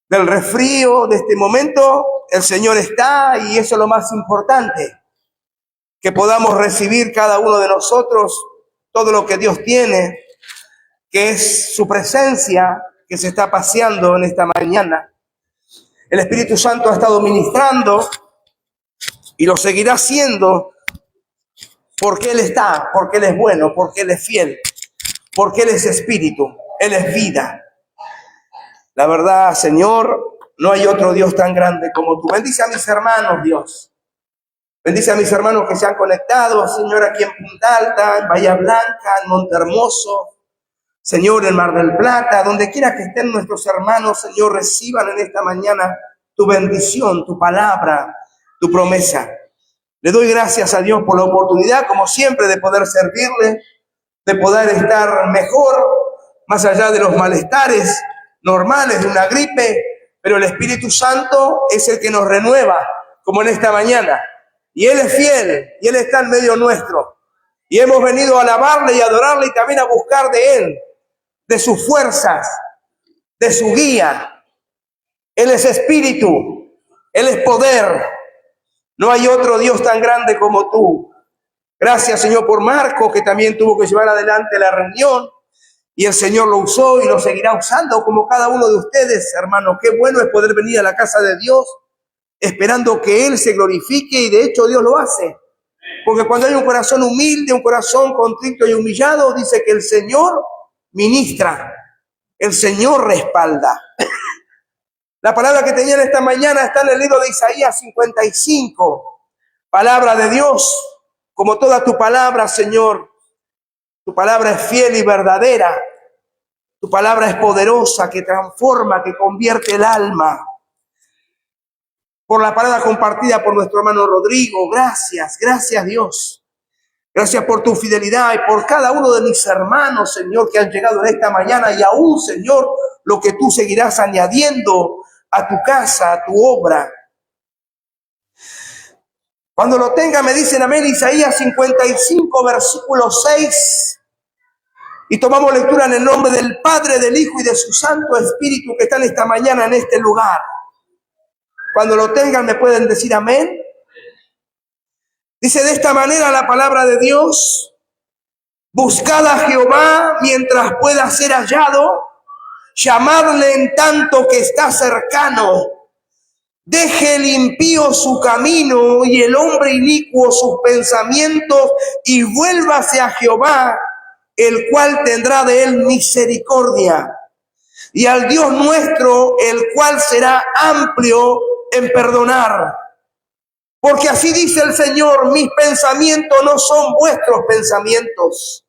del resfrío, de este momento, el Señor está, y eso es lo más importante, que podamos recibir cada uno de nosotros todo lo que Dios tiene, que es su presencia que se está paseando en esta mañana. El Espíritu Santo ha estado ministrando y lo seguirá haciendo porque Él está, porque Él es bueno, porque Él es fiel, porque Él es espíritu, Él es vida. La verdad, Señor, no hay otro Dios tan grande como tú. Bendice a mis hermanos, Dios. Bendice a mis hermanos que se han conectado, Señor, aquí en Punta Alta, en Bahía Blanca, en Montehermoso, Señor, en Mar del Plata, donde quiera que estén nuestros hermanos, Señor, reciban en esta mañana tu bendición, tu palabra, tu promesa. Le doy gracias a Dios por la oportunidad, como siempre, de poder servirle, de poder estar mejor, más allá de los malestares normales de una gripe, pero el Espíritu Santo es el que nos renueva, como en esta mañana. Y Él es fiel, y Él está en medio nuestro. Y hemos venido a alabarle y adorarle y también a buscar de Él, de sus fuerzas, de su guía. Él es espíritu, Él es poder. No hay otro Dios tan grande como tú. Gracias, Señor, por Marco, que también tuvo que llevar adelante la reunión. Y el Señor lo usó y lo seguirá usando, como cada uno de ustedes, hermanos. Qué bueno es poder venir a la casa de Dios, esperando que Él se glorifique, y de hecho Dios lo hace. Porque cuando hay un corazón humilde, un corazón contrito y humillado, dice que el Señor ministra, el Señor respalda. La palabra que tenían esta mañana está en el libro de Isaías 55. Palabra de Dios, como toda tu palabra, Señor. Tu palabra es fiel y verdadera. Tu palabra es poderosa, que transforma, que convierte el alma. Por la palabra compartida por nuestro hermano Rodrigo, gracias, gracias Dios. Gracias por tu fidelidad y por cada uno de mis hermanos, Señor, que han llegado en esta mañana, y aún, Señor, lo que tú seguirás añadiendo a tu casa, a tu obra. Cuando lo tenga, me dicen amén. Isaías 55, versículo 6. Y tomamos lectura en el nombre del Padre, del Hijo y de su Santo Espíritu, que están esta mañana en este lugar. Cuando lo tengan, me pueden decir amén. Dice de esta manera la palabra de Dios: buscad a Jehová mientras pueda ser hallado, llamadle en tanto que está cercano. Deje el impío su camino y el hombre inicuo sus pensamientos, y vuélvase a Jehová, el cual tendrá de él misericordia, y al Dios nuestro, el cual será amplio en perdonar. Porque así dice el Señor: mis pensamientos no son vuestros pensamientos,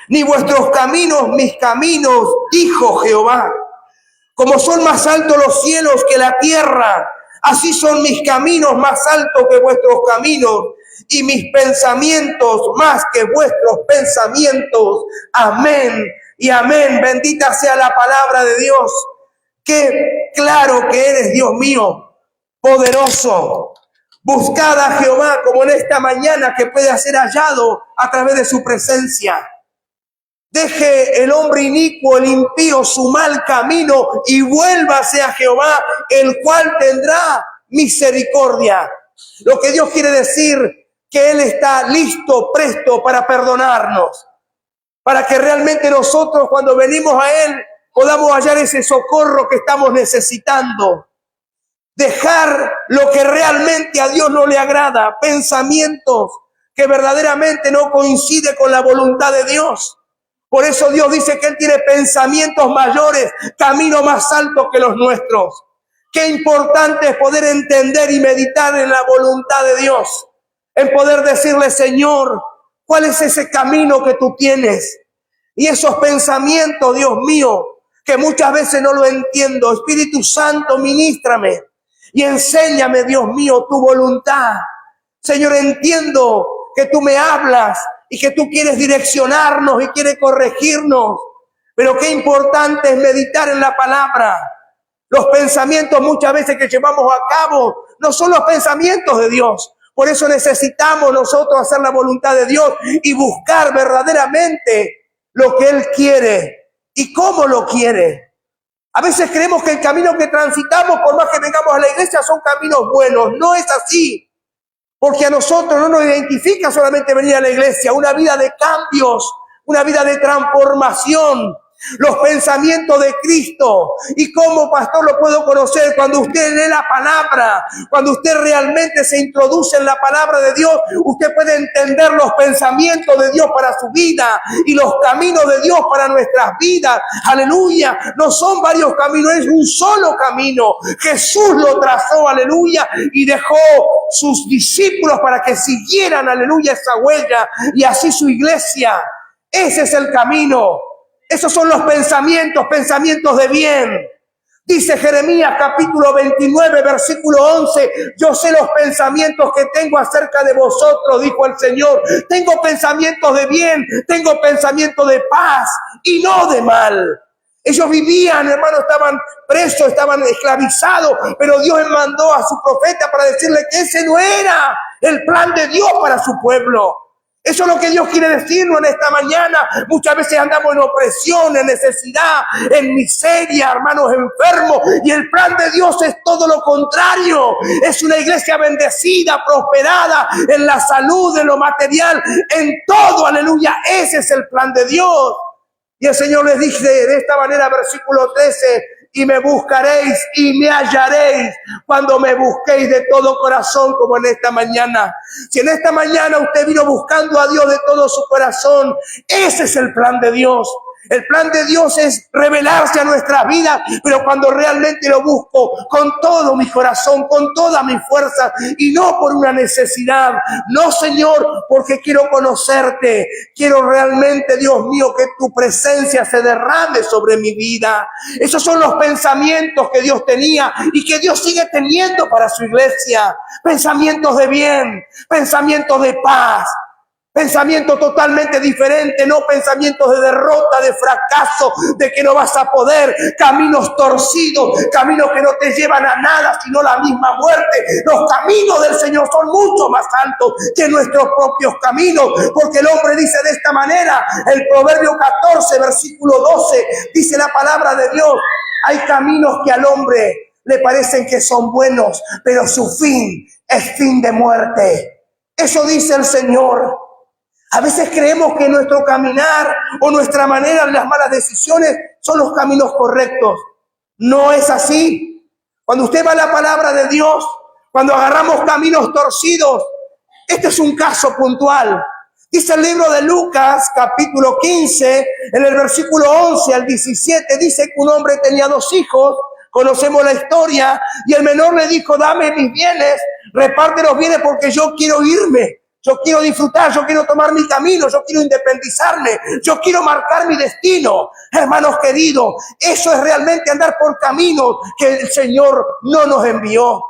ni vuestros caminos mis caminos, dijo Jehová. Como son más altos los cielos que la tierra, así son mis caminos más altos que vuestros caminos, y mis pensamientos más que vuestros pensamientos. Amén y amén. Bendita sea la palabra de Dios. Qué claro que eres, Dios mío, poderoso. Buscad a Jehová, como en esta mañana, que puede ser hallado a través de su presencia. Deje el hombre inicuo, el impío, su mal camino, y vuélvase a Jehová, el cual tendrá misericordia. Lo que Dios quiere decir, que Él está listo, presto para perdonarnos, para que realmente nosotros, cuando venimos a Él, podamos hallar ese socorro que estamos necesitando. Dejar lo que realmente a Dios no le agrada, pensamientos que verdaderamente no coinciden con la voluntad de Dios. Por eso Dios dice que Él tiene pensamientos mayores, camino más alto que los nuestros. Qué importante es poder entender y meditar en la voluntad de Dios, en poder decirle: Señor, ¿cuál es ese camino que tú tienes? Y esos pensamientos, Dios mío, que muchas veces no lo entiendo. Espíritu Santo, ministrame y enséñame, Dios mío, tu voluntad. Señor, entiendo que tú me hablas y que tú quieres direccionarnos y quieres corregirnos. Pero qué importante es meditar en la palabra. Los pensamientos muchas veces que llevamos a cabo no son los pensamientos de Dios. Por eso necesitamos nosotros hacer la voluntad de Dios y buscar verdaderamente lo que Él quiere y cómo lo quiere. A veces creemos que el camino que transitamos, por más que vengamos a la iglesia, son caminos buenos. No es así. Porque a nosotros no nos identifica solamente venir a la iglesia, una vida de cambios, una vida de transformación, los pensamientos de Cristo. ¿Y cómo, pastor, lo puedo conocer? Cuando usted lee la palabra, cuando usted realmente se introduce en la palabra de Dios, usted puede entender los pensamientos de Dios para su vida y los caminos de Dios para nuestras vidas. Aleluya. No son varios caminos, es un solo camino. Jesús lo trazó, aleluya, y dejó sus discípulos para que siguieran, aleluya, esa huella, y así su iglesia. Ese es el camino. Esos son los pensamientos, pensamientos de bien. Dice Jeremías capítulo 29, versículo 11, yo sé los pensamientos que tengo acerca de vosotros, dijo el Señor. Tengo pensamientos de bien, tengo pensamientos de paz y no de mal. Ellos vivían, hermano, estaban presos, estaban esclavizados, pero Dios mandó a su profeta para decirle que ese no era el plan de Dios para su pueblo. Eso es lo que Dios quiere decirnos en esta mañana. Muchas veces andamos en opresión, en necesidad, en miseria, hermanos enfermos. Y el plan de Dios es todo lo contrario. Es una iglesia bendecida, prosperada en la salud, en lo material, en todo. Aleluya. Ese es el plan de Dios. Y el Señor les dice de esta manera, versículo 13, y me buscaréis y me hallaréis cuando me busquéis de todo corazón, como en esta mañana. Si en esta mañana usted vino buscando a Dios de todo su corazón, ese es el plan de Dios. El plan de Dios es revelarse a nuestras vidas, pero cuando realmente lo busco con todo mi corazón, con toda mi fuerza, y no por una necesidad. No, Señor, porque quiero conocerte. Quiero realmente, Dios mío, que tu presencia se derrame sobre mi vida. Esos son los pensamientos que Dios tenía y que Dios sigue teniendo para su iglesia. Pensamientos de bien, pensamientos de paz. Pensamiento totalmente diferente, no pensamientos de derrota, de fracaso, de que no vas a poder, caminos torcidos, caminos que no te llevan a nada, sino la misma muerte. Los caminos del Señor son mucho más altos que nuestros propios caminos, porque el hombre dice de esta manera, el Proverbio 14, versículo 12, dice la palabra de Dios, hay caminos que al hombre le parecen que son buenos, pero su fin es fin de muerte. Eso dice el Señor. A veces creemos que nuestro caminar o nuestra manera, las malas decisiones, son los caminos correctos. No es así. Cuando usted va a la palabra de Dios, cuando agarramos caminos torcidos, este es un caso puntual. Dice el libro de Lucas, capítulo 15, en el versículo 11 al 17, dice que un hombre tenía 2 hijos, conocemos la historia, y el menor le dijo, dame mis bienes, reparte los bienes porque yo quiero irme. Yo quiero disfrutar, yo quiero tomar mi camino, yo quiero independizarme, yo quiero marcar mi destino. Hermanos queridos, eso es realmente andar por caminos que el Señor no nos envió.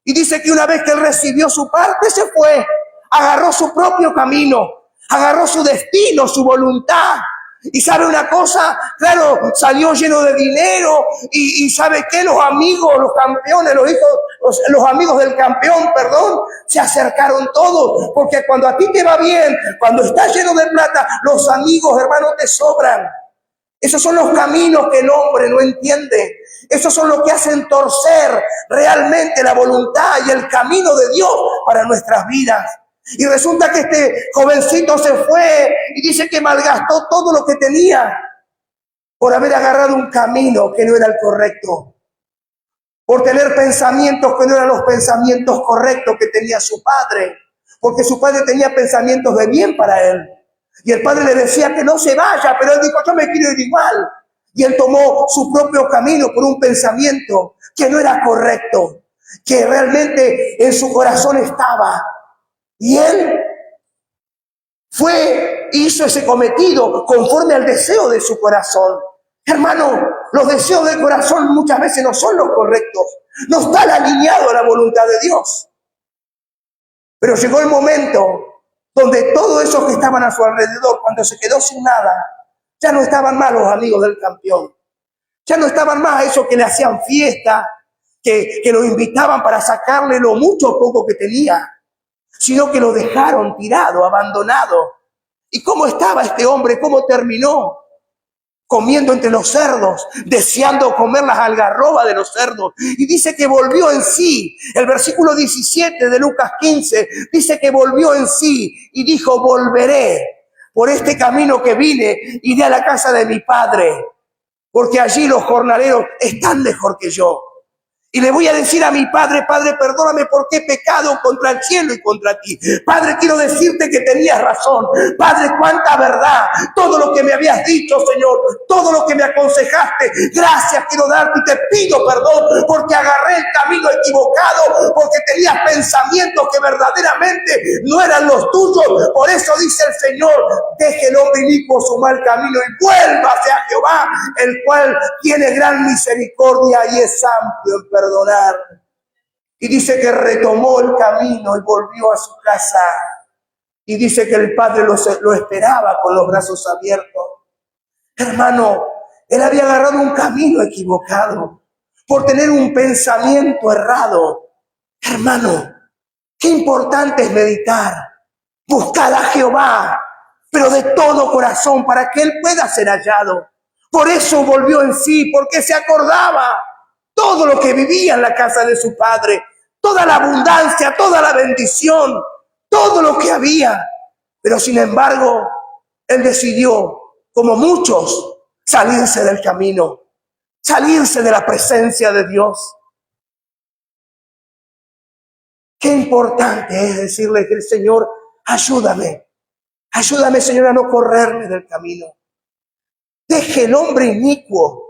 Y dice que una vez que él recibió su parte, se fue, agarró su propio camino, agarró su destino, su voluntad. Y sabe una cosa, claro, salió lleno de dinero y sabe que los amigos, los campeones, los hijos, los amigos del campeón, perdón, se acercaron todos, porque cuando a ti te va bien, cuando estás lleno de plata, los amigos, hermanos, te sobran. Esos son los caminos que el hombre no entiende. Esos son los que hacen torcer realmente la voluntad y el camino de Dios para nuestras vidas. Y resulta que este jovencito se fue y dice que malgastó todo lo que tenía por haber agarrado un camino que no era el correcto, por tener pensamientos que no eran los pensamientos correctos que tenía su padre, porque su padre tenía pensamientos de bien para él. Y el padre le decía que no se vaya, pero él dijo, yo me quiero ir igual. Y él tomó su propio camino por un pensamiento que no era correcto, que realmente en su corazón estaba. Y él hizo ese cometido conforme al deseo de su corazón. Hermano, los deseos del corazón muchas veces no son los correctos. No están alineados a la voluntad de Dios. Pero llegó el momento donde todos esos que estaban a su alrededor, cuando se quedó sin nada, ya no estaban más los amigos del campeón. Ya no estaban más esos que le hacían fiesta, que lo invitaban para sacarle lo mucho o poco que tenía, sino que lo dejaron tirado, abandonado. ¿Y cómo estaba este hombre? ¿Cómo terminó? comiendo entre los cerdos, deseando comer las algarrobas de los cerdos. Y dice que volvió en sí. El versículo 17 de Lucas 15 dice que volvió en sí y dijo: volveré por este camino que vine, iré a la casa de mi padre, porque allí los jornaleros están mejor que yo. Y le voy a decir a mi padre: Padre, perdóname porque he pecado contra el cielo y contra ti. Padre, quiero decirte que tenías razón. Padre, cuánta verdad. Todo lo que me habías dicho, Señor, todo lo que me aconsejaste, gracias quiero darte y te pido perdón porque agarré el camino equivocado, porque tenías pensamientos que verdaderamente no eran los tuyos. Por eso dice el Señor: deje el hombre inicuo su mal camino y vuélvase a Jehová, el cual tiene gran misericordia y es amplio en perdonar. Y dice que retomó el camino y volvió a su casa. Y dice que el padre lo esperaba con los brazos abiertos. Hermano, él había agarrado un camino equivocado por tener un pensamiento errado. Hermano, qué importante es meditar, buscar a Jehová, pero de todo corazón, para que él pueda ser hallado. Por eso volvió en sí, porque se acordaba todo lo que vivía en la casa de su padre, toda la abundancia, toda la bendición, todo lo que había. Pero sin embargo, él decidió, como muchos, salirse del camino, salirse de la presencia de Dios. Qué importante es decirle al Señor: ayúdame, ayúdame, Señor, a no correrme del camino. Deje el hombre inicuo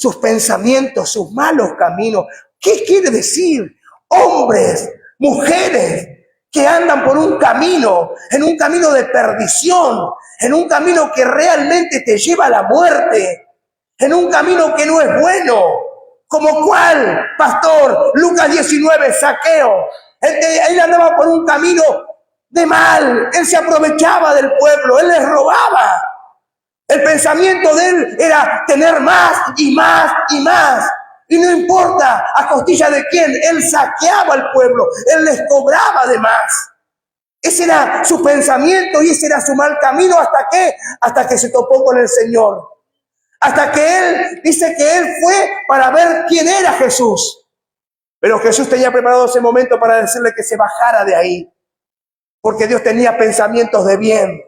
sus pensamientos, sus malos caminos. ¿Qué quiere decir? Hombres, mujeres que andan por un camino, en un camino de perdición, en un camino que realmente te lleva a la muerte, en un camino que no es bueno. ¿Como cuál, pastor? Lucas 19, Zaqueo. Él andaba por un camino de mal, él se aprovechaba del pueblo, él les robaba. El pensamiento de él era tener más y más y más. Y no importa a costilla de quién, él saqueaba al pueblo, él les cobraba de más. Ese era su pensamiento y ese era su mal camino. Hasta que se topó con el Señor. Hasta que él dice que él fue para ver quién era Jesús. Pero Jesús tenía preparado ese momento para decirle que se bajara de ahí. Porque Dios tenía pensamientos de bien,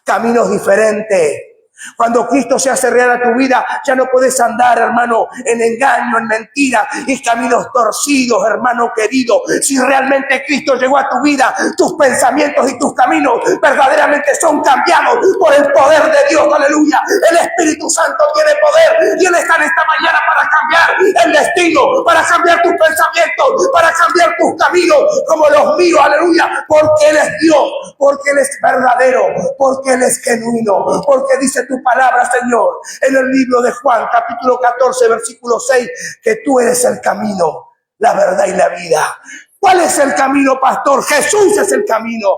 caminos diferentes. Cuando Cristo se hace real a tu vida, ya no puedes andar, hermano, en engaño, en mentira y caminos torcidos, hermano querido. Si realmente Cristo llegó a tu vida, tus pensamientos y tus caminos verdaderamente son cambiados por el poder de Dios. Aleluya. El Espíritu Santo tiene poder y Él está en esta mañana para cambiar el destino, para cambiar tus pensamientos, para cambiar tus caminos como los míos. Aleluya. Porque Él es Dios, porque Él es verdadero, porque Él es genuino, porque dice tu palabra, Señor, en el libro de Juan, capítulo 14, versículo 6, que tú eres el camino, la verdad y la vida. ¿Cuál es el camino, pastor? Jesús es el camino.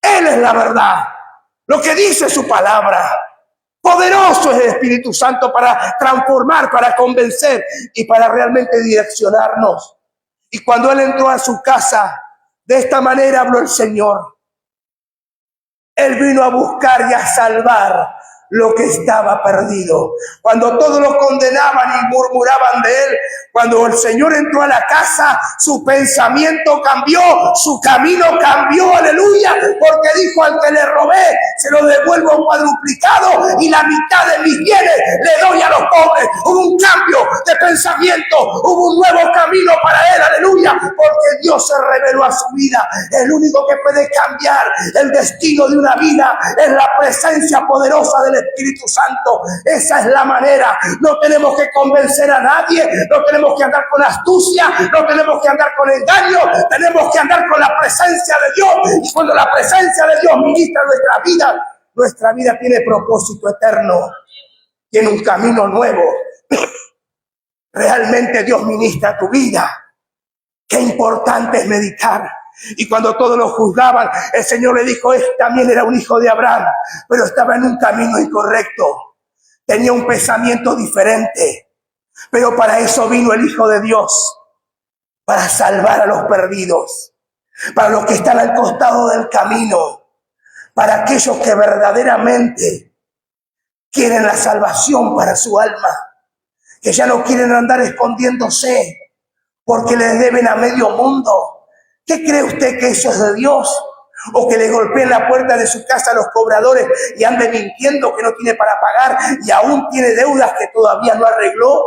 Él es la verdad. Lo que dice su palabra. Poderoso es el Espíritu Santo para transformar, para convencer y para realmente direccionarnos. Y cuando Él entró a su casa, de esta manera habló el Señor. Él vino a buscar y a salvar lo que estaba perdido. Cuando todos lo condenaban y murmuraban de él, cuando el Señor entró a la casa, su pensamiento cambió, su camino cambió, aleluya, porque dijo: al que le robé, se lo devuelvo cuadruplicado y la mitad de mis bienes le doy a los pobres. Hubo un cambio de pensamiento, hubo un nuevo camino para él, aleluya, porque Dios se reveló a su vida. El único que puede cambiar el destino de una vida es la presencia poderosa del Espíritu Santo. Esa es la manera. No tenemos que convencer a nadie, no tenemos que andar con astucia, no tenemos que andar con engaño, tenemos que andar con la presencia de Dios. Y cuando la presencia de Dios ministra nuestra vida tiene propósito eterno, tiene un camino nuevo. Realmente Dios ministra tu vida. Qué importante es meditar. Y cuando todos lo juzgaban, el Señor le dijo: este también era un hijo de Abraham, pero estaba en un camino incorrecto. Tenía un pensamiento diferente. Pero para eso vino el Hijo de Dios, para salvar a los perdidos, para los que están al costado del camino, para aquellos que verdaderamente quieren la salvación para su alma, que ya no quieren andar escondiéndose porque les deben a medio mundo. ¿Qué cree usted que eso es de Dios? O que le golpeen la puerta de su casa a los cobradores y ande mintiendo que no tiene para pagar y aún tiene deudas que todavía no arregló.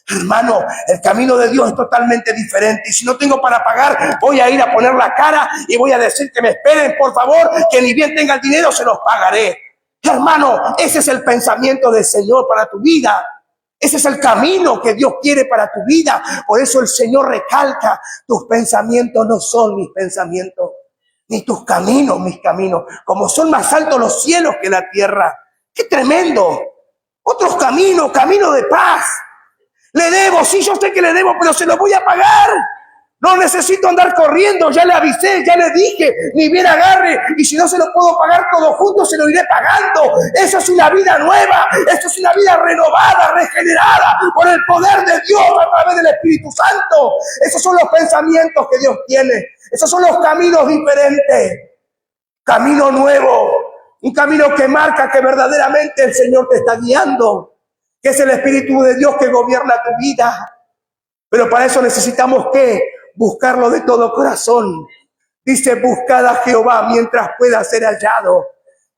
Hermano, el camino de Dios es totalmente diferente. Y si no tengo para pagar, voy a ir a poner la cara y voy a decir que me esperen, por favor, que ni bien tenga el dinero, se los pagaré. Hermano, ese es el pensamiento del Señor para tu vida. Ese es el camino que Dios quiere para tu vida. Por eso el Señor recalca, tus pensamientos no son mis pensamientos, ni tus caminos mis caminos. Como son más altos los cielos que la tierra. ¡Qué tremendo! Otros caminos, camino de paz. Le debo, sí, yo sé que le debo, pero se lo voy a pagar. No necesito andar corriendo, ya le avisé, ya le dije, ni bien agarre, y si no se lo puedo pagar todo junto, se lo iré pagando. Eso es una vida nueva, esto es una vida renovada, regenerada por el poder de Dios a través del Espíritu Santo. Esos son los pensamientos que Dios tiene, esos son los caminos diferentes. Camino nuevo, un camino que marca que verdaderamente el Señor te está guiando, que es el Espíritu de Dios que gobierna tu vida. Pero para eso necesitamos que buscarlo de todo corazón. Dice, buscad a Jehová mientras pueda ser hallado.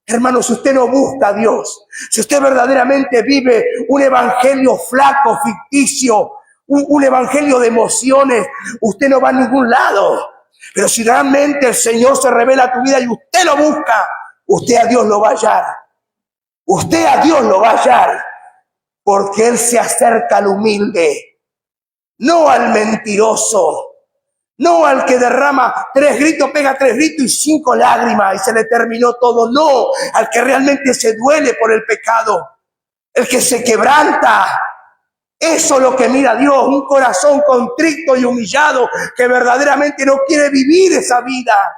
Hermano, si usted no busca a Dios, si usted verdaderamente vive un evangelio flaco, ficticio, un evangelio de emociones, usted no va a ningún lado. Pero si realmente el Señor se revela a tu vida y usted lo busca, usted a Dios lo va a hallar. Usted a Dios lo va a hallar, porque Él se acerca al humilde, no al mentiroso, no al que derrama 3 gritos, pega 3 gritos y 5 lágrimas y se le terminó todo. No, al que realmente se duele por el pecado, el que se quebranta. Eso es lo que mira Dios, un corazón contrito y humillado que verdaderamente no quiere vivir esa vida.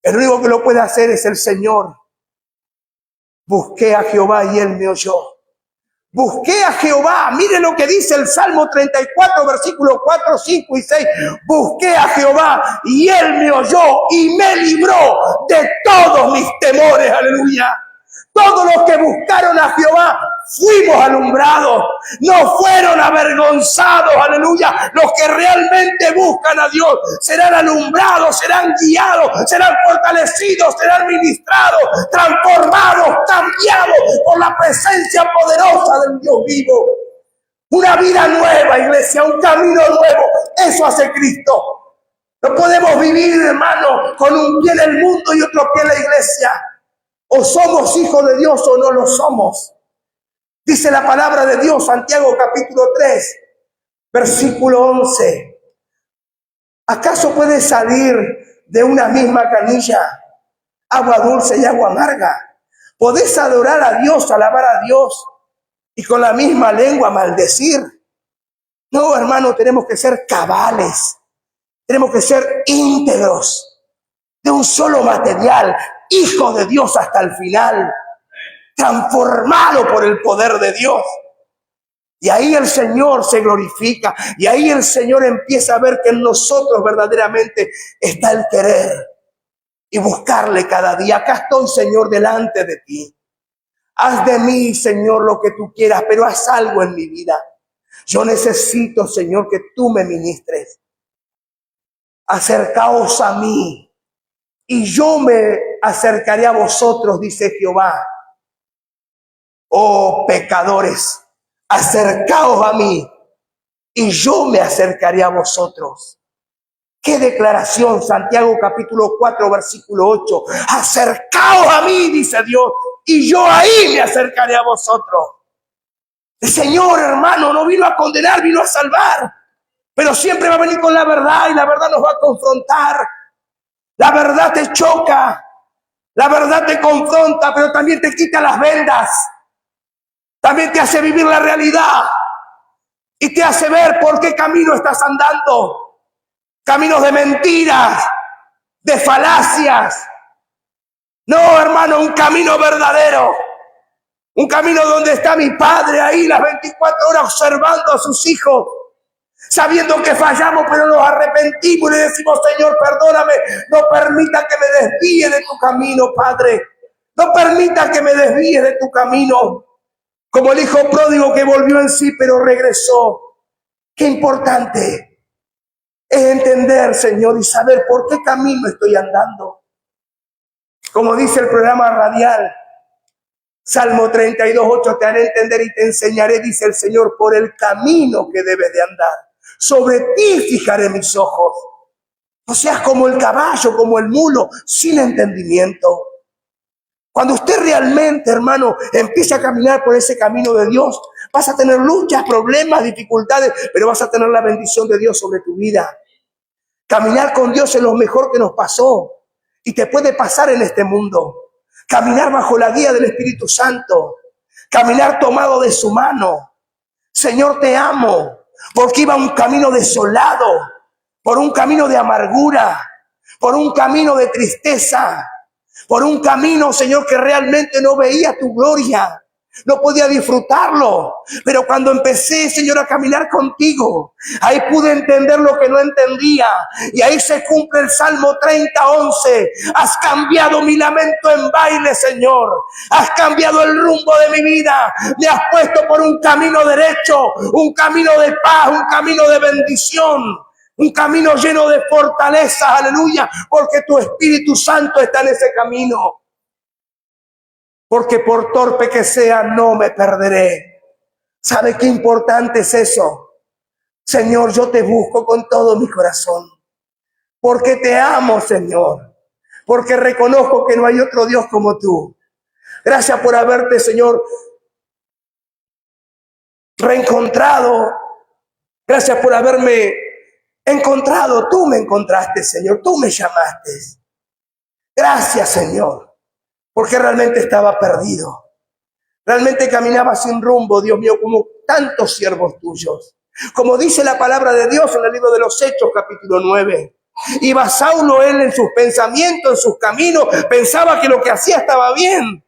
El único que lo puede hacer es el Señor. Busqué a Jehová y Él me oyó. Busqué a Jehová. Mire lo que dice el Salmo 34, versículos 4, 5 y 6. Busqué a Jehová y Él me oyó y me libró de todos mis temores. Aleluya. Todos los que buscaron a Jehová fuimos alumbrados, no fueron avergonzados, aleluya. Los que realmente buscan a Dios serán alumbrados, serán guiados, serán fortalecidos, serán ministrados, transformados, cambiados por la presencia poderosa del Dios vivo. Una vida nueva, iglesia, un camino nuevo, eso hace Cristo. No podemos vivir, hermano, con un pie en el mundo y otro pie en la iglesia. O somos hijos de Dios o no lo somos. Dice la palabra de Dios, Santiago capítulo 3, versículo 11. ¿Acaso puede salir de una misma canilla agua dulce y agua amarga? ¿Podés adorar a Dios, alabar a Dios y con la misma lengua maldecir? No, hermano, tenemos que ser cabales. Tenemos que ser íntegros, de un solo material, hijos de Dios hasta el final, transformado por el poder de Dios. Y ahí el Señor se glorifica, y ahí el Señor empieza a ver que en nosotros verdaderamente está el querer y buscarle cada día. Acá estoy, Señor, delante de ti. Haz de mí, Señor, lo que tú quieras, pero haz algo en mi vida. Yo necesito, Señor, que tú me ministres. Acercaos a mí y yo me acercaré a vosotros, dice Jehová. Oh pecadores, acercaos a mí y yo me acercaré a vosotros. ¡Qué declaración! Santiago capítulo 4, versículo 8. Acercaos a mí, dice Dios, y yo ahí me acercaré a vosotros. El Señor, hermano, no vino a condenar, vino a salvar. Pero siempre va a venir con la verdad y la verdad nos va a confrontar. La verdad te choca, la verdad te confronta, pero también te quita las vendas. También te hace vivir la realidad y te hace ver por qué camino estás andando. Caminos de mentiras, de falacias. No, hermano, un camino verdadero. Un camino donde está mi Padre ahí las 24 horas observando a sus hijos. Sabiendo que fallamos, pero nos arrepentimos y le decimos, Señor, perdóname, no permita que me desvíe de tu camino, Padre. No permitas que me desvíes de tu camino, como el hijo pródigo que volvió en sí, pero regresó. Qué importante es entender, Señor, y saber por qué camino estoy andando. Como dice el programa radial, Salmo 32:8, te haré entender y te enseñaré, dice el Señor, por el camino que debes de andar. Sobre ti fijaré mis ojos. No seas como el caballo, como el mulo, sin entendimiento. Cuando usted realmente, hermano, empiece a caminar por ese camino de Dios, vas a tener luchas, problemas, dificultades, pero vas a tener la bendición de Dios sobre tu vida. Caminar con Dios es lo mejor que nos pasó y te puede pasar en este mundo. Caminar bajo la guía del Espíritu Santo, caminar tomado de su mano. Señor, te amo, porque iba un camino desolado, por un camino de amargura, por un camino de tristeza, por un camino, Señor, que realmente no veía tu gloria, no podía disfrutarlo. Pero cuando empecé, Señor, a caminar contigo, ahí pude entender lo que no entendía. Y ahí se cumple el Salmo 30:11. Has cambiado mi lamento en baile, Señor. Has cambiado el rumbo de mi vida. Me has puesto por un camino derecho, un camino de paz, un camino de bendición. Un camino lleno de fortaleza, aleluya, porque tu Espíritu Santo está en ese camino. Porque por torpe que sea, no me perderé. ¿Sabe qué importante es eso? Señor, yo te busco con todo mi corazón. Porque te amo, Señor. Porque reconozco que no hay otro Dios como tú. Gracias por haberte, Señor, reencontrado. Gracias por haberme encontrado. Tú me encontraste, Señor. Tú me llamaste. Gracias, Señor. Porque realmente estaba perdido. Realmente caminaba sin rumbo, Dios mío, como tantos siervos tuyos. Como dice la palabra de Dios en el libro de los Hechos, capítulo 9. Iba Saulo, él en sus pensamientos, en sus caminos, pensaba que lo que hacía estaba bien.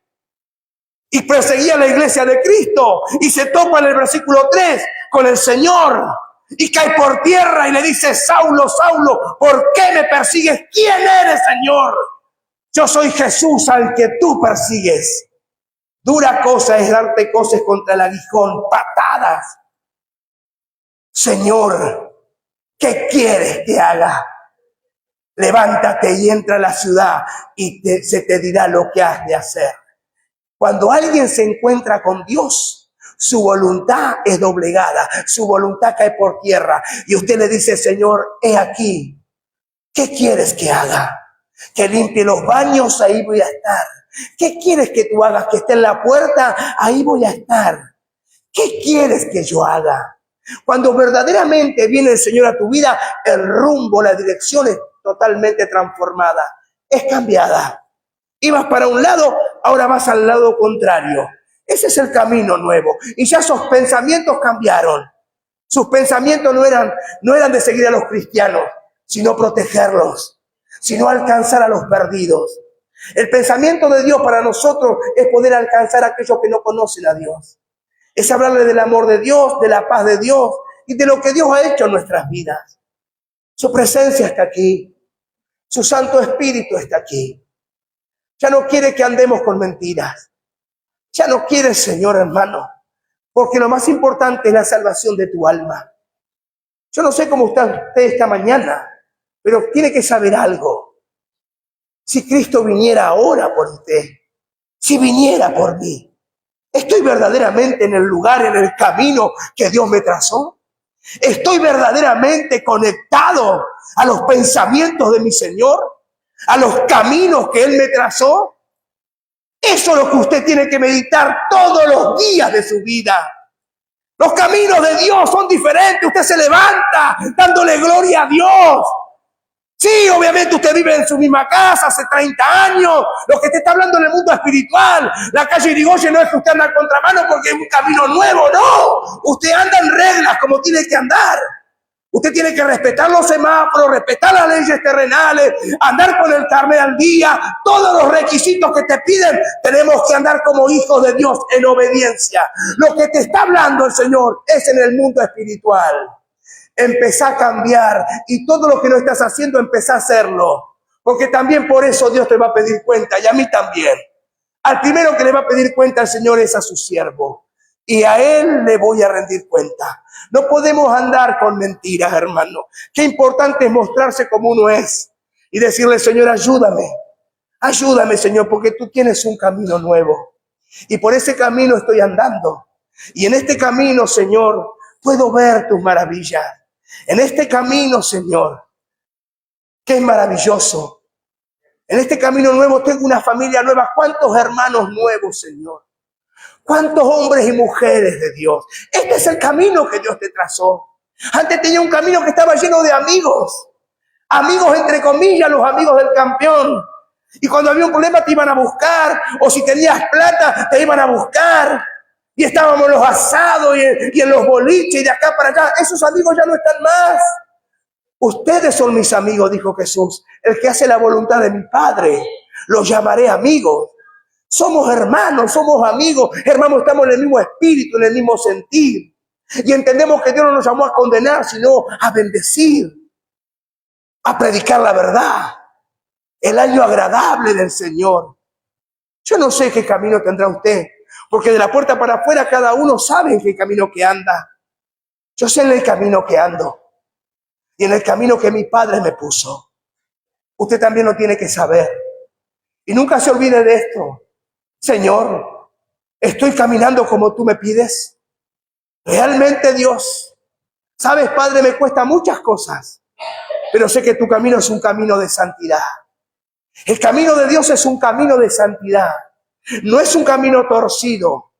Y perseguía la iglesia de Cristo. Y se topa en el versículo 3 con el Señor. Y cae por tierra y le dice, Saulo, Saulo, ¿por qué me persigues? ¿Quién eres, Señor? Yo soy Jesús al que tú persigues. Dura cosa es darte cosas contra el aguijón, patadas. Señor, ¿qué quieres que haga? Levántate y entra a la ciudad y se te dirá lo que has de hacer. Cuando alguien se encuentra con Dios, su voluntad es doblegada, su voluntad cae por tierra. Y usted le dice, Señor, he aquí, ¿qué quieres que haga? Que limpie los baños, ahí voy a estar. ¿Qué quieres que tú hagas? Que esté en la puerta, ahí voy a estar. ¿Qué quieres que yo haga? Cuando verdaderamente viene el Señor a tu vida, el rumbo, la dirección es totalmente transformada, es cambiada. Ibas para un lado, ahora vas al lado contrario. Ese es el camino nuevo. Y ya esos pensamientos cambiaron. Sus pensamientos no eran de seguir a los cristianos, sino protegerlos, sino alcanzar a los perdidos. El pensamiento de Dios para nosotros es poder alcanzar a aquellos que no conocen a Dios. Es hablarle del amor de Dios, de la paz de Dios y de lo que Dios ha hecho en nuestras vidas. Su presencia está aquí. Su Santo Espíritu está aquí. Ya no quiere que andemos con mentiras. Ya no quiere, Señor, hermano, porque lo más importante es la salvación de tu alma. Yo no sé cómo está usted esta mañana, pero tiene que saber algo. Si Cristo viniera ahora por usted, si viniera por mí, ¿estoy verdaderamente en el lugar, en el camino que Dios me trazó? ¿Estoy verdaderamente conectado a los pensamientos de mi Señor? ¿A los caminos que Él me trazó? Eso es lo que usted tiene que meditar todos los días de su vida. Los caminos de Dios son diferentes. Usted se levanta dándole gloria a Dios. Sí, obviamente usted vive en su misma casa hace 30 años. Lo que te está hablando en el mundo espiritual. La calle Irigoyen no es que usted anda a contramano porque es un camino nuevo, no. Usted anda en reglas como tiene que andar. Usted tiene que respetar los semáforos, respetar las leyes terrenales, andar con el carnet al día. Todos los requisitos que te piden, tenemos que andar como hijos de Dios en obediencia. Lo que te está hablando el Señor es en el mundo espiritual. Empezá a cambiar y todo lo que no estás haciendo, empezá a hacerlo. Porque también por eso Dios te va a pedir cuenta y a mí también. Al primero que le va a pedir cuenta al Señor es a su siervo. Y a él le voy a rendir cuenta. No podemos andar con mentiras, hermano. Qué importante es mostrarse como uno es. Y decirle, Señor, ayúdame. Ayúdame, Señor, porque tú tienes un camino nuevo. Y por ese camino estoy andando. Y en este camino, Señor, puedo ver tus maravillas. En este camino, Señor, que es maravilloso. En este camino nuevo tengo una familia nueva. ¿Cuántos hermanos nuevos, Señor? ¿Cuántos hombres y mujeres de Dios? Este es el camino que Dios te trazó. Antes tenía un camino que estaba lleno de amigos. Amigos entre comillas, los amigos del campeón. Y cuando había un problema te iban a buscar. O si tenías plata te iban a buscar. Y estábamos en los asados y en los boliches y de acá para allá. Esos amigos ya no están más. Ustedes son mis amigos, dijo Jesús. El que hace la voluntad de mi Padre, los llamaré amigos. Somos hermanos, somos amigos. Hermanos, estamos en el mismo espíritu, en el mismo sentir. Y entendemos que Dios no nos llamó a condenar, sino a bendecir, a predicar la verdad. El año agradable del Señor. Yo no sé qué camino tendrá usted, porque de la puerta para afuera cada uno sabe en qué camino que anda. Yo sé en el camino que ando y en el camino que mi Padre me puso. Usted también lo tiene que saber. Y nunca se olvide de esto. Señor, ¿estoy caminando como tú me pides? Realmente, Dios, sabes, Padre, me cuesta muchas cosas, pero sé que tu camino es un camino de santidad. El camino de Dios es un camino de santidad. No es un camino torcido.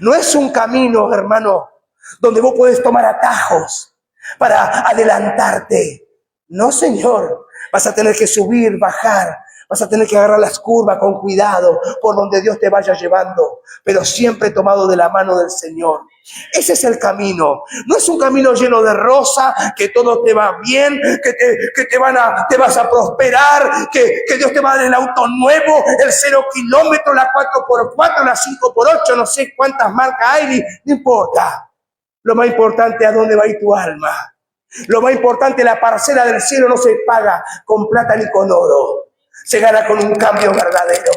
No es un camino, hermano, donde vos podés tomar atajos para adelantarte. No, Señor. Vas a tener que subir, bajar. Vas a tener que agarrar las curvas con cuidado por donde Dios te vaya llevando, pero siempre tomado de la mano del Señor. Ese es el camino. No es un camino lleno de rosa, que todo te va bien, que te vas a prosperar, que Dios te va a dar el auto nuevo, el 0 kilómetros, la 4x4, la 5x8, no sé cuántas marcas hay, no importa. Lo más importante es a dónde va a ir tu alma. Lo más importante, la parcela del cielo no se paga con plata ni con oro. Se gana con un cambio verdadero.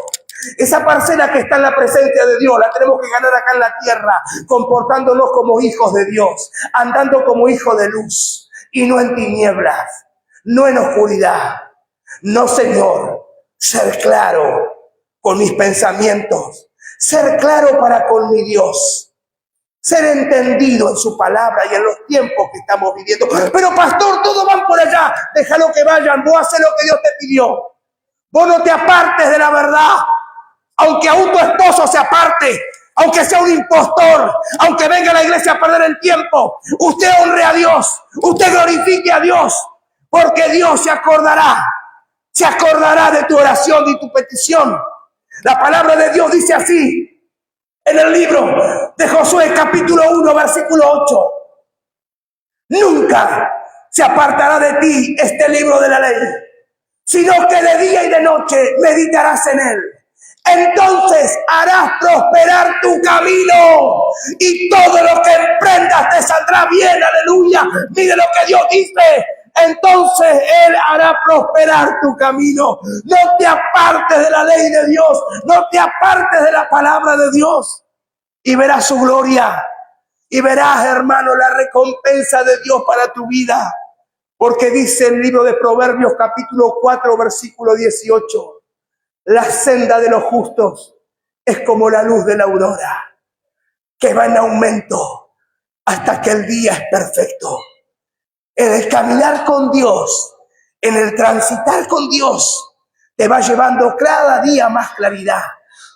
Esa parcela que está en la presencia de Dios, la tenemos que ganar acá en la tierra, comportándonos como hijos de Dios, andando como hijos de luz, y no en tinieblas, no en oscuridad. No, Señor, ser claro con mis pensamientos, ser claro para con mi Dios, ser entendido en su palabra y en los tiempos que estamos viviendo. Pero pastor, todos van por allá, déjalo que vayan, vos haces lo que Dios te pidió. Vos no te apartes de la verdad, aunque aún tu esposo se aparte, aunque sea un impostor, aunque venga a la iglesia a perder el tiempo. Usted honre a Dios, usted glorifique a Dios, porque Dios se acordará de tu oración y tu petición. La palabra de Dios dice así, en el libro de Josué, capítulo 1, versículo 8. Nunca se apartará de ti este libro de la ley, sino que de día y de noche meditarás en él. Entonces harás prosperar tu camino y todo lo que emprendas te saldrá bien, aleluya. Mire lo que Dios dice. Entonces Él hará prosperar tu camino. No te apartes de la ley de Dios, no te apartes de la palabra de Dios, y verás su gloria, y verás, hermano, la recompensa de Dios para tu vida. Porque dice el libro de Proverbios capítulo 4 versículo 18, la senda de los justos es como la luz de la aurora, que va en aumento hasta que el día es perfecto. En el caminar con Dios, en el transitar con Dios, te va llevando cada día más claridad,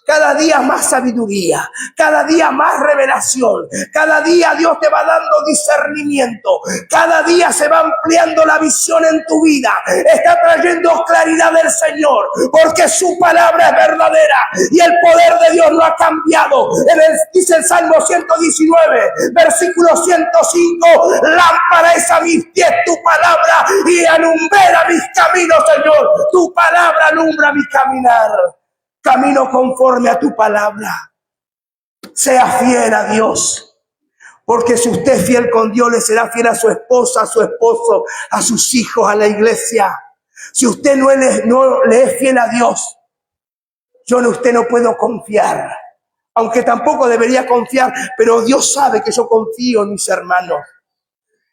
cada día más sabiduría, cada día más revelación, cada día Dios te va dando discernimiento, cada día se va ampliando la visión en tu vida, está trayendo claridad del Señor, porque su palabra es verdadera y el poder de Dios no ha cambiado. Dice el Salmo 119, versículo 105, lámpara es a mis pies tu palabra y alumbra mis caminos, Señor. Tu palabra alumbra mi caminar. Camino conforme a tu palabra. Sea fiel a Dios. Porque si usted es fiel con Dios, le será fiel a su esposa, a su esposo, a sus hijos, a la iglesia. Si usted no le es fiel a Dios, Yo en usted no puedo confiar, aunque tampoco debería confiar, pero Dios sabe que yo confío en mis hermanos.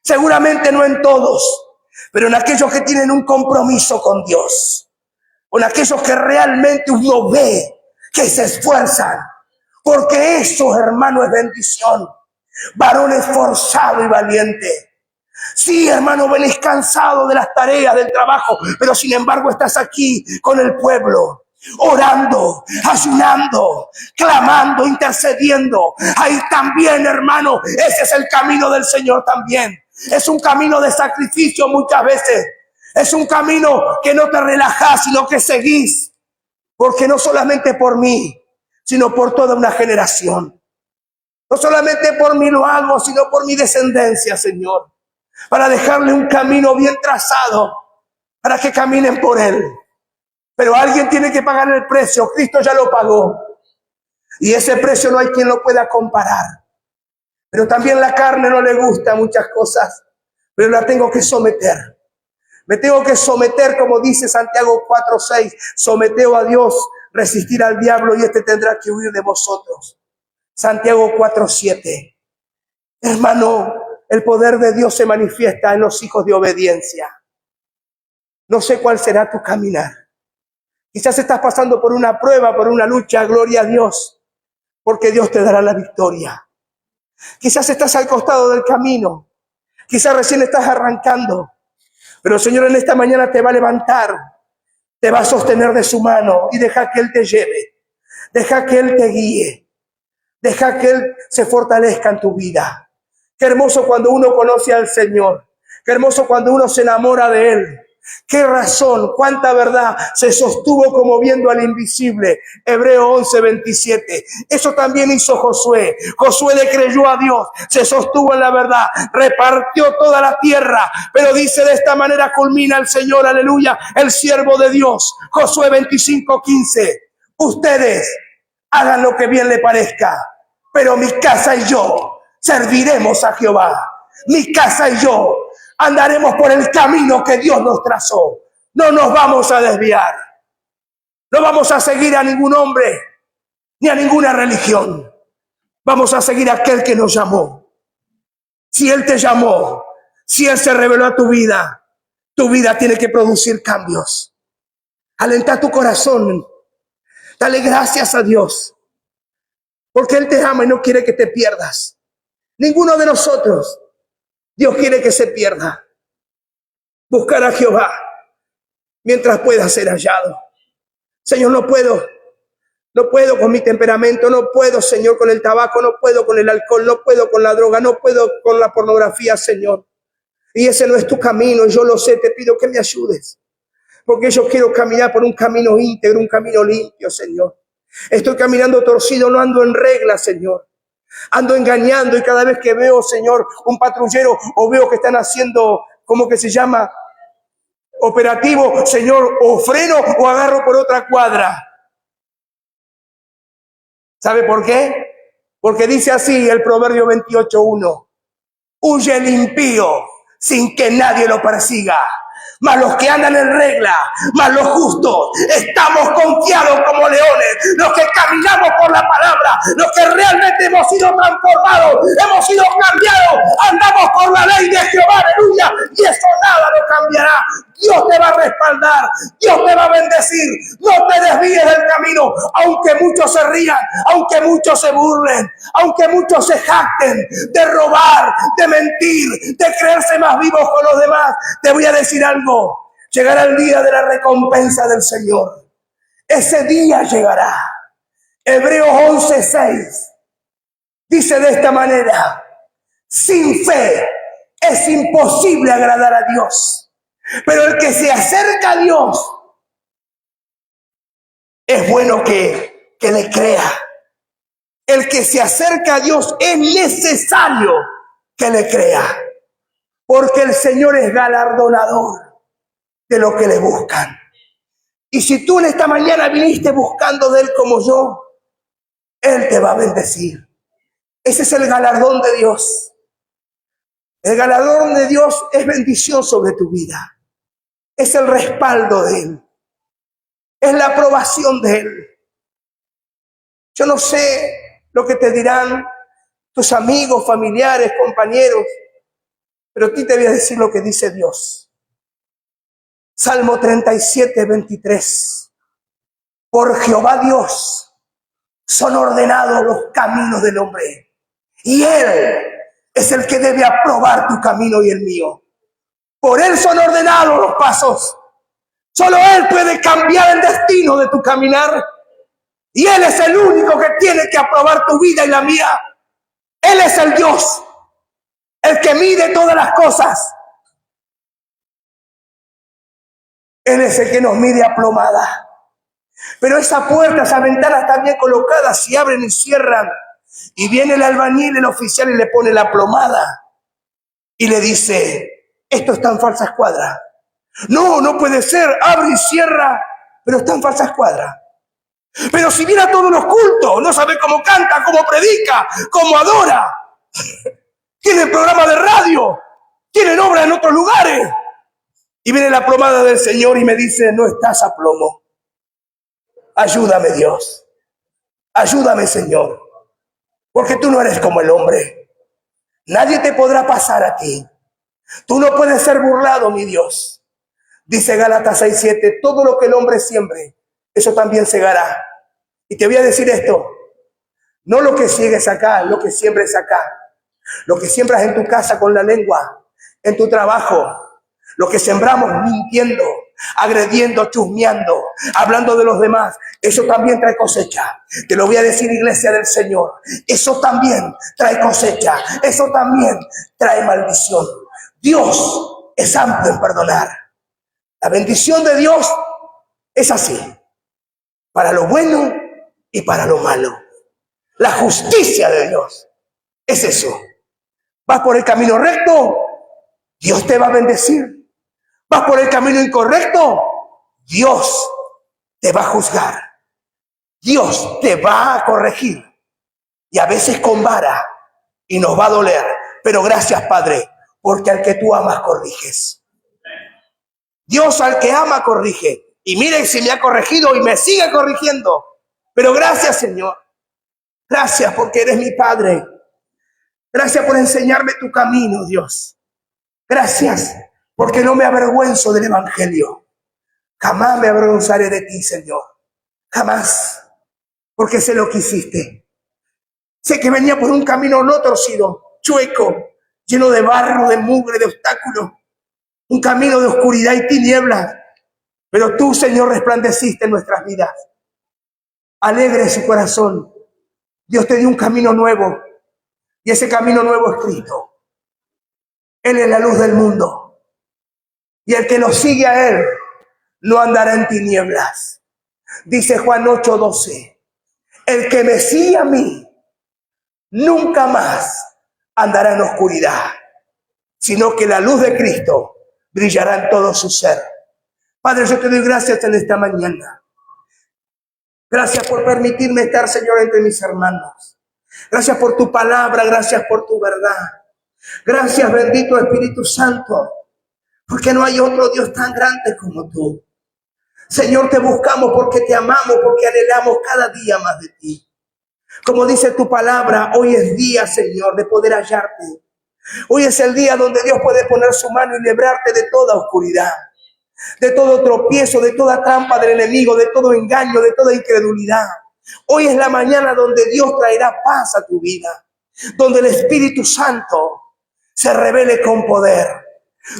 Seguramente no en todos, pero en aquellos que tienen un compromiso con Dios, o en aquellos que realmente uno ve que se esfuerzan, porque eso, hermano, es bendición. Varón esforzado y valiente. Sí, hermano, venís cansado de las tareas, del trabajo, pero sin embargo estás aquí con el pueblo, orando, ayunando, clamando, intercediendo. Ahí también, hermano, ese es el camino del Señor también. Es un camino de sacrificio muchas veces. Es un camino que no te relajás, sino que seguís. Porque no solamente por mí, sino por toda una generación. No solamente por mí lo hago, sino por mi descendencia, Señor. Para dejarle un camino bien trazado, para que caminen por él. Pero alguien tiene que pagar el precio. Cristo ya lo pagó. Y ese precio no hay quien lo pueda comparar. Pero también la carne no le gusta muchas cosas, pero la tengo que someter. Me tengo que someter, como dice Santiago 4:6, someteo a Dios, resistir al diablo y este tendrá que huir de vosotros. Santiago 4:7. Hermano, el poder de Dios se manifiesta en los hijos de obediencia. No sé cuál será tu caminar. Quizás estás pasando por una prueba, por una lucha, gloria a Dios, porque Dios te dará la victoria. Quizás estás al costado del camino, quizás recién estás arrancando, pero el Señor en esta mañana te va a levantar, te va a sostener de su mano y deja que Él te lleve, deja que Él te guíe, deja que Él se fortalezca en tu vida. Qué hermoso cuando uno conoce al Señor, qué hermoso cuando uno se enamora de Él. Qué razón, cuánta verdad se sostuvo como viendo al invisible. Hebreo 11:27. Eso también hizo Josué. Josué le creyó a Dios, se sostuvo en la verdad, repartió toda la tierra. Pero dice de esta manera culmina el Señor, aleluya, el siervo de Dios. Josué 25:15. Ustedes hagan lo que bien le parezca, pero mi casa y yo serviremos a Jehová. Mi casa y yo andaremos por el camino que Dios nos trazó. No nos vamos a desviar. No vamos a seguir a ningún hombre ni a ninguna religión. Vamos a seguir a aquel que nos llamó. Si Él te llamó, si Él se reveló a tu vida tiene que producir cambios. Alenta tu corazón. Dale gracias a Dios. Porque Él te ama y no quiere que te pierdas. Ninguno de nosotros. Dios quiere que se pierda. Buscar a Jehová mientras pueda ser hallado. Señor, no puedo con mi temperamento, no puedo, Señor, con el tabaco, no puedo con el alcohol, no puedo con la droga, no puedo con la pornografía, Señor. Y ese no es tu camino, y yo lo sé, te pido que me ayudes. Porque yo quiero caminar por un camino íntegro, un camino limpio, Señor. Estoy caminando torcido, no ando en regla, Señor. Ando engañando y cada vez que veo, Señor, un patrullero o veo que están haciendo, ¿cómo que se llama? Operativo, Señor, o freno o agarro por otra cuadra. ¿Sabe por qué? Porque dice así el Proverbio 28:1. Huye el impío sin que nadie lo persiga. Mas los que andan en regla, mas los justos, estamos confiados como leones, los que caminamos por la palabra, los que realmente hemos sido transformados, hemos sido cambiados, andamos por la ley de Jehová, aleluya, y eso nada lo cambiará. Dios te va a respaldar, Dios te va a bendecir, no te desvíes del camino, aunque muchos se rían, aunque muchos se burlen, aunque muchos se jacten de robar, de mentir, de creerse más vivos con los demás. Te voy a decir algo. Llegará el día de la recompensa del Señor. Ese día llegará. Hebreos 11:6 dice de esta manera: sin fe es imposible agradar a Dios, pero el que se acerca a Dios es bueno que le crea. El que se acerca a Dios es necesario que le crea, porque el Señor es galardonador de lo que le buscan. Y si tú en esta mañana viniste buscando de Él como yo, Él te va a bendecir. Ese es el galardón de Dios. El galardón de Dios es bendición sobre tu vida. Es el respaldo de Él. Es la aprobación de Él. Yo no sé lo que te dirán tus amigos, familiares, compañeros, pero a ti te voy a decir lo que dice Dios. Salmo 37, 23. Por Jehová Dios son ordenados los caminos del hombre, y Él es el que debe aprobar tu camino y el mío. Por Él son ordenados los pasos. Solo Él puede cambiar el destino de tu caminar. Y Él es el único que tiene que aprobar tu vida y la mía. Él es el Dios, el que mide todas las cosas. Él es el que nos mide a plomada. Pero esa puerta, esas ventanas están bien colocadas, se abren y cierran. Y viene el albañil, el oficial, y le pone la plomada. Y le dice, esto está en falsa escuadra. No, no puede ser, abre y cierra, pero está en falsa escuadra. Pero si viene a todos los cultos, no sabe cómo canta, cómo predica, cómo adora. Tiene programa de radio, tienen obra en otros lugares. Y viene la plomada del Señor y me dice, no estás a plomo. Ayúdame, Dios. Ayúdame, Señor. Porque tú no eres como el hombre. Nadie te podrá pasar a ti. Tú no puedes ser burlado, mi Dios. Dice Gálatas 6:7, todo lo que el hombre siembre, eso también segará. Y te voy a decir esto, no lo que sigues acá, lo que siembres acá. Lo que siembras en tu casa con la lengua, en tu trabajo, lo que sembramos mintiendo, agrediendo, chusmeando, hablando de los demás, eso también trae cosecha. Te lo voy a decir, iglesia del Señor, eso también trae cosecha, eso también trae maldición. Dios es amplio en perdonar. La bendición de Dios es así, para lo bueno y para lo malo. La justicia de Dios es eso. Vas por el camino recto, Dios te va a bendecir. Vas por el camino incorrecto, Dios te va a juzgar. Dios te va a corregir. Y a veces con vara, y nos va a doler. Pero gracias, Padre, porque al que tú amas corriges. Dios al que ama corrige. Y miren si me ha corregido y me sigue corrigiendo. Pero gracias, Señor. Gracias porque eres mi Padre. Gracias por enseñarme tu camino, Dios. Gracias porque no me avergüenzo del Evangelio. Jamás me avergonzaré de ti, Señor. Jamás. Porque sé lo que hiciste. Sé que venía por un camino no torcido, chueco, lleno de barro, de mugre, de obstáculos. Un camino de oscuridad y tinieblas. Pero tú, Señor, resplandeciste en nuestras vidas. Alegre su corazón. Dios te dio un camino nuevo. Y ese camino nuevo es Cristo. Él es la luz del mundo. Y el que lo sigue a Él no andará en tinieblas. Dice Juan 8:12. El que me sigue a mí nunca más andará en oscuridad, sino que la luz de Cristo brillará en todo su ser. Padre, yo te doy gracias en esta mañana. Gracias por permitirme estar, Señor, entre mis hermanos. Gracias por tu palabra, gracias por tu verdad. Gracias, bendito Espíritu Santo, porque no hay otro Dios tan grande como tú. Señor, te buscamos porque te amamos, porque anhelamos cada día más de ti. Como dice tu palabra, hoy es día, Señor, de poder hallarte. Hoy es el día donde Dios puede poner su mano y librarte de toda oscuridad, de todo tropiezo, de toda trampa del enemigo, de todo engaño, de toda incredulidad. Hoy es la mañana donde Dios traerá paz a tu vida, donde el Espíritu Santo se revele con poder,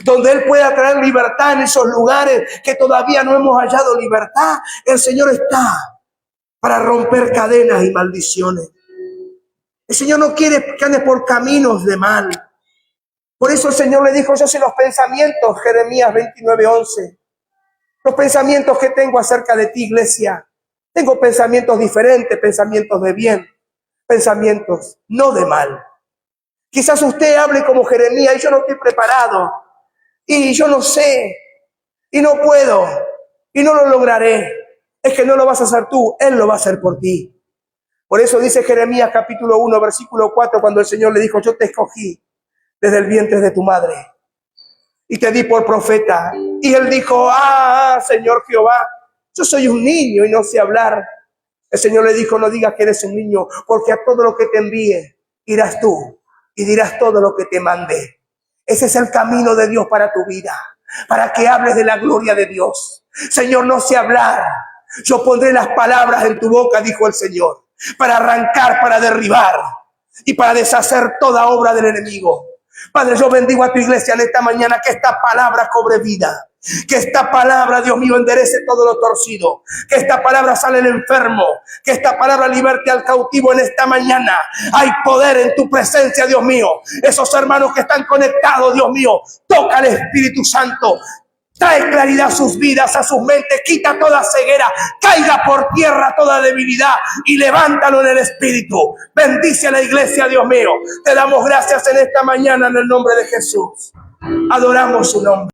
donde Él pueda traer libertad en esos lugares que todavía no hemos hallado libertad. El Señor está para romper cadenas y maldiciones. El Señor no quiere que andes por caminos de mal. Por eso el Señor le dijo, yo sé los pensamientos, Jeremías 29:11. Los pensamientos que tengo acerca de ti, iglesia. Tengo pensamientos diferentes, pensamientos de bien, pensamientos no de mal. Quizás usted hable como Jeremías y yo no estoy preparado, y yo no sé, y no puedo, y no lo lograré. Es que no lo vas a hacer tú, Él lo va a hacer por ti. Por eso dice Jeremías capítulo 1, versículo 4, cuando el Señor le dijo, yo te escogí desde el vientre de tu madre y te di por profeta. Y él dijo, Señor Jehová, yo soy un niño y no sé hablar. El Señor le dijo, no digas que eres un niño, porque a todo lo que te envíe irás tú y dirás todo lo que te mandé. Ese es el camino de Dios para tu vida, para que hables de la gloria de Dios. Señor, no sé hablar. Yo pondré las palabras en tu boca, dijo el Señor, para arrancar, para derribar y para deshacer toda obra del enemigo. Padre, yo bendigo a tu iglesia en esta mañana, que esta palabra cobre vida. Que esta palabra, Dios mío, enderece todo lo torcido. Que esta palabra sane al enfermo. Que esta palabra liberte al cautivo en esta mañana. Hay poder en tu presencia, Dios mío. Esos hermanos que están conectados, Dios mío, toca al Espíritu Santo. Trae claridad a sus vidas, a sus mentes. Quita toda ceguera. Caiga por tierra toda debilidad y levántalo en el Espíritu. Bendice a la iglesia, Dios mío. Te damos gracias en esta mañana en el nombre de Jesús. Adoramos su nombre.